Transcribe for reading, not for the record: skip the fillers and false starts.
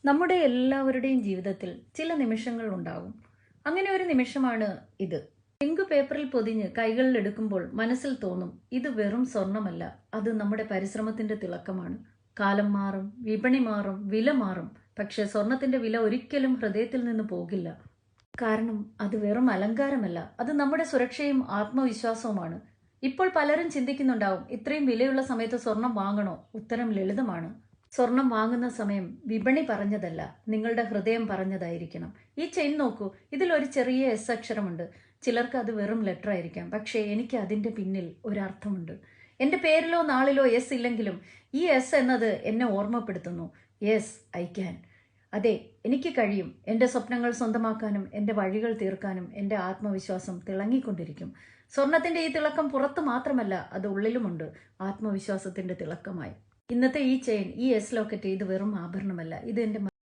നമ്മുടെ എല്ലാവരുടെയും ജീവിതത്തിൽ ചില നിമിഷങ്ങൾ ഉണ്ടാകും. അങ്ങനെ ഒരു നിമിഷമാണ് ഇത്. പിങ്ക് പേപ്പറിൽ പൊതിഞ്ഞ് കൈകളിൽ എടുക്കുമ്പോൾ മനസ്സിൽ തോന്നും, ഇത് വെറും സ്വർണമല്ല, അത് നമ്മുടെ പരിശ്രമത്തിന്റെ തിളക്കമാണ്. കാലം മാറും, വിപണി മാറും, വില മാറും. പക്ഷെ സ്വർണത്തിന്റെ വില ഒരിക്കലും ഹൃദയത്തിൽ നിന്ന് പോകില്ല. കാരണം അത് വെറും അലങ്കാരമല്ല, അത് നമ്മുടെ സുരക്ഷയും ആത്മവിശ്വാസവുമാണ്. ഇപ്പോൾ പലരും ചിന്തിക്കുന്നുണ്ടാവും, ഇത്രയും വിലയുള്ള സമയത്ത് സ്വർണം വാങ്ങണോ? ഉത്തരം ലളിതമാണ്. സ്വർണം വാങ്ങുന്ന സമയം വിപണി പറഞ്ഞതല്ല, നിങ്ങളുടെ ഹൃദയം പറഞ്ഞതായിരിക്കണം. ഈ ചെയിൻ നോക്കൂ, ഇതിൽ ഒരു ചെറിയ എസ് അക്ഷരമുണ്ട്. ചിലർക്ക് അത് വെറും ലെറ്റർ ആയിരിക്കാം, പക്ഷേ എനിക്ക് അതിന്റെ പിന്നിൽ ഒരർത്ഥമുണ്ട്. എന്റെ പേരിലോ നാളിലോ എസ് ഇല്ലെങ്കിലും ഈ എസ് എന്നത് എന്നെ ഓർമ്മപ്പെടുത്തുന്നു, യെസ് ഐ ക്യാൻ. അതെ, എനിക്ക് കഴിയും. എൻ്റെ സ്വപ്നങ്ങൾ സ്വന്തമാക്കാനും എൻ്റെ വഴികൾ തീർക്കാനും എൻ്റെ ആത്മവിശ്വാസം തിളങ്ങിക്കൊണ്ടിരിക്കും. സ്വർണത്തിന്റെ ഈ തിളക്കം പുറത്ത് മാത്രമല്ല, അത് ഉള്ളിലുമുണ്ട്, ആത്മവിശ്വാസത്തിന്റെ തിളക്കമായി. ഇന്നത്തെ ഈ ചെയിൻ, ഈ എസ് ലോക്കറ്റ്, ഇത് വെറും ആഭരണമല്ല, ഇത് എൻ്റെ